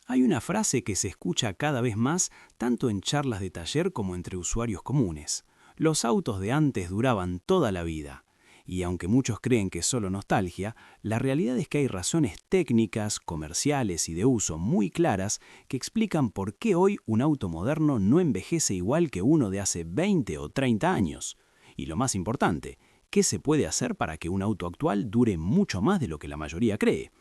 Hay una frase que se escucha cada vez más tanto en charlas de taller como entre usuarios comunes. Los autos de antes duraban toda la vida. Y aunque muchos creen que es solo nostalgia, la realidad es que hay razones técnicas, comerciales y de uso muy claras que explican por qué hoy un auto moderno no envejece igual que uno de hace 20 o 30 años. Y lo más importante, ¿qué se puede hacer para que un auto actual dure mucho más de lo que la mayoría cree?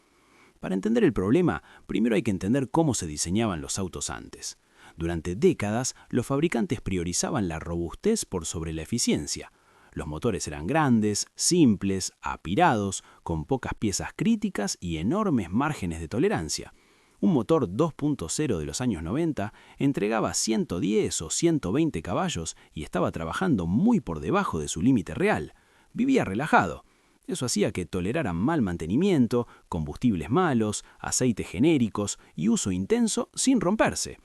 Para entender el problema, primero hay que entender cómo se diseñaban los autos antes. Durante décadas, los fabricantes priorizaban la robustez por sobre la eficiencia. Los motores eran grandes, simples, apirados, con pocas piezas críticas y enormes márgenes de tolerancia. Un motor 2.0 de los años 90 entregaba 110 o 120 caballos y estaba trabajando muy por debajo de su límite real. Vivía relajado. Eso hacía que toleraran mal mantenimiento, combustibles malos, aceites genéricos y uso intenso sin romperse.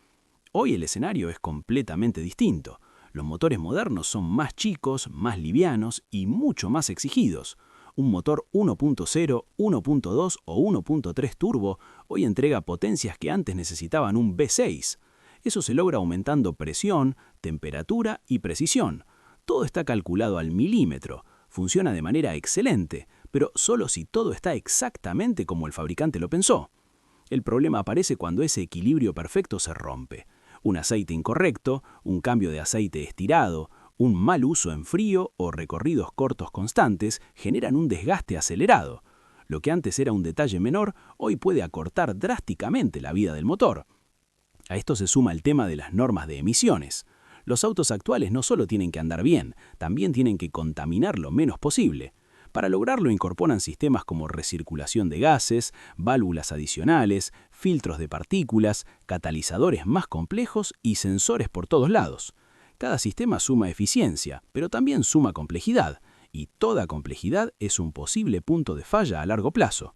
Hoy el escenario es completamente distinto. Los motores modernos son más chicos, más livianos y mucho más exigidos. Un motor 1.0, 1.2 o 1.3 turbo hoy entrega potencias que antes necesitaban un V6. Eso se logra aumentando presión, temperatura y precisión. Todo está calculado al milímetro. Funciona de manera excelente, pero solo si todo está exactamente como el fabricante lo pensó. El problema aparece cuando ese equilibrio perfecto se rompe. Un aceite incorrecto, un cambio de aceite estirado, un mal uso en frío o recorridos cortos constantes generan un desgaste acelerado. Lo que antes era un detalle menor, hoy puede acortar drásticamente la vida del motor. A esto se suma el tema de las normas de emisiones. Los autos actuales no solo tienen que andar bien, también tienen que contaminar lo menos posible. Para lograrlo incorporan sistemas como recirculación de gases, válvulas adicionales, filtros de partículas, catalizadores más complejos y sensores por todos lados. Cada sistema suma eficiencia, pero también suma complejidad, y toda complejidad es un posible punto de falla a largo plazo.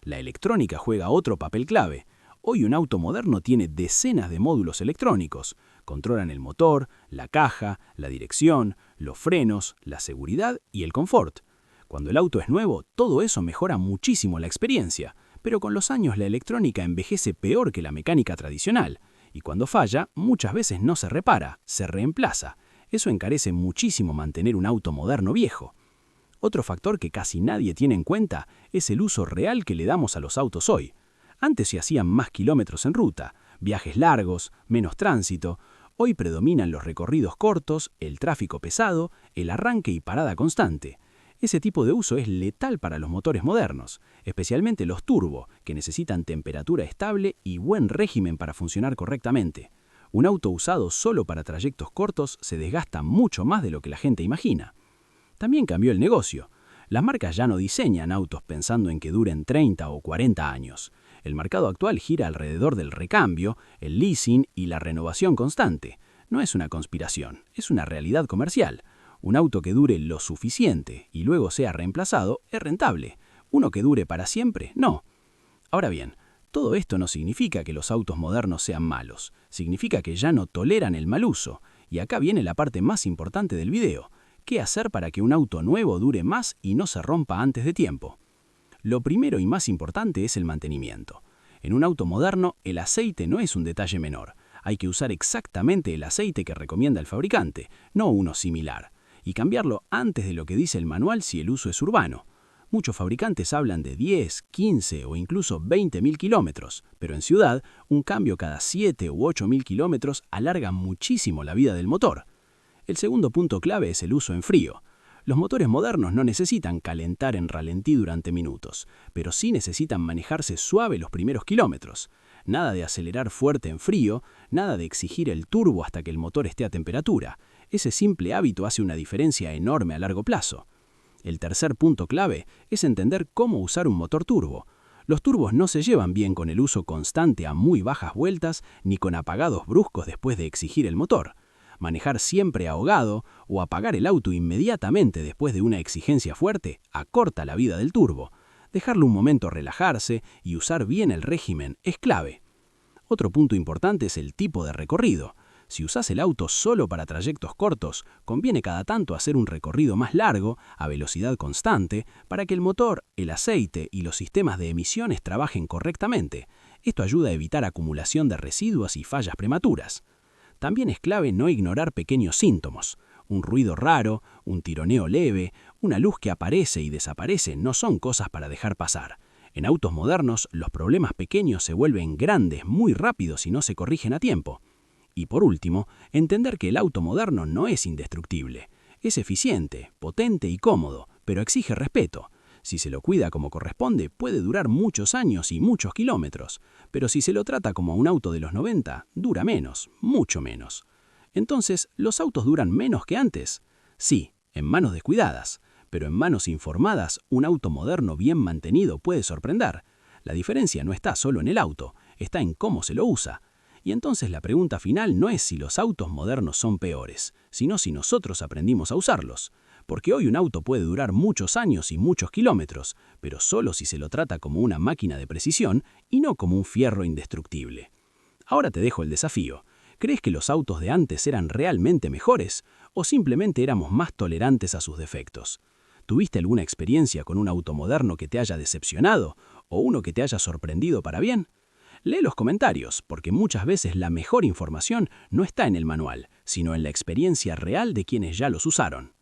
La electrónica juega otro papel clave. Hoy un auto moderno tiene decenas de módulos electrónicos. Controlan el motor, la caja, la dirección, los frenos, la seguridad y el confort. Cuando el auto es nuevo, todo eso mejora muchísimo la experiencia, pero con los años la electrónica envejece peor que la mecánica tradicional, y cuando falla, muchas veces no se repara, se reemplaza. Eso encarece muchísimo mantener un auto moderno viejo. Otro factor que casi nadie tiene en cuenta es el uso real que le damos a los autos hoy. Antes se hacían más kilómetros en ruta, viajes largos, menos tránsito. Hoy predominan los recorridos cortos, el tráfico pesado, el arranque y parada constante. Ese tipo de uso es letal para los motores modernos, especialmente los turbo, que necesitan temperatura estable y buen régimen para funcionar correctamente. Un auto usado solo para trayectos cortos se desgasta mucho más de lo que la gente imagina. También cambió el negocio. Las marcas ya no diseñan autos pensando en que duren 30 o 40 años. El mercado actual gira alrededor del recambio, el leasing y la renovación constante. No es una conspiración, es una realidad comercial. Un auto que dure lo suficiente y luego sea reemplazado es rentable. Uno que dure para siempre, no. Ahora bien, todo esto no significa que los autos modernos sean malos. Significa que ya no toleran el mal uso. Y acá viene la parte más importante del video. ¿Qué hacer para que un auto nuevo dure más y no se rompa antes de tiempo? Lo primero y más importante es el mantenimiento. En un auto moderno, el aceite no es un detalle menor. Hay que usar exactamente el aceite que recomienda el fabricante, no uno similar, y cambiarlo antes de lo que dice el manual si el uso es urbano. Muchos fabricantes hablan de 10, 15 o incluso 20.000 kilómetros, pero en ciudad, un cambio cada 7 u 8.000 kilómetros alarga muchísimo la vida del motor. El segundo punto clave es el uso en frío. Los motores modernos no necesitan calentar en ralentí durante minutos, pero sí necesitan manejarse suave los primeros kilómetros. Nada de acelerar fuerte en frío, nada de exigir el turbo hasta que el motor esté a temperatura. Ese simple hábito hace una diferencia enorme a largo plazo. El tercer punto clave es entender cómo usar un motor turbo. Los turbos no se llevan bien con el uso constante a muy bajas vueltas ni con apagados bruscos después de exigir el motor. Manejar siempre ahogado o apagar el auto inmediatamente después de una exigencia fuerte acorta la vida del turbo. Dejarlo un momento relajarse y usar bien el régimen es clave. Otro punto importante es el tipo de recorrido. Si usás el auto solo para trayectos cortos, conviene cada tanto hacer un recorrido más largo, a velocidad constante, para que el motor, el aceite y los sistemas de emisiones trabajen correctamente. Esto ayuda a evitar acumulación de residuos y fallas prematuras. También es clave no ignorar pequeños síntomas. Un ruido raro, un tironeo leve, una luz que aparece y desaparece no son cosas para dejar pasar. En autos modernos, los problemas pequeños se vuelven grandes muy rápido si no se corrigen a tiempo. Y por último, entender que el auto moderno no es indestructible. Es eficiente, potente y cómodo, pero exige respeto. Si se lo cuida como corresponde, puede durar muchos años y muchos kilómetros, pero si se lo trata como a un auto de los 90, dura menos, mucho menos. Entonces, ¿los autos duran menos que antes? Sí, en manos descuidadas, pero en manos informadas, un auto moderno bien mantenido puede sorprender. La diferencia no está solo en el auto, está en cómo se lo usa. Y entonces la pregunta final no es si los autos modernos son peores, sino si nosotros aprendimos a usarlos. Porque hoy un auto puede durar muchos años y muchos kilómetros, pero solo si se lo trata como una máquina de precisión y no como un fierro indestructible. Ahora te dejo el desafío. ¿Crees que los autos de antes eran realmente mejores o simplemente éramos más tolerantes a sus defectos? ¿Tuviste alguna experiencia con un auto moderno que te haya decepcionado o uno que te haya sorprendido para bien? Lee los comentarios, porque muchas veces la mejor información no está en el manual, sino en la experiencia real de quienes ya los usaron.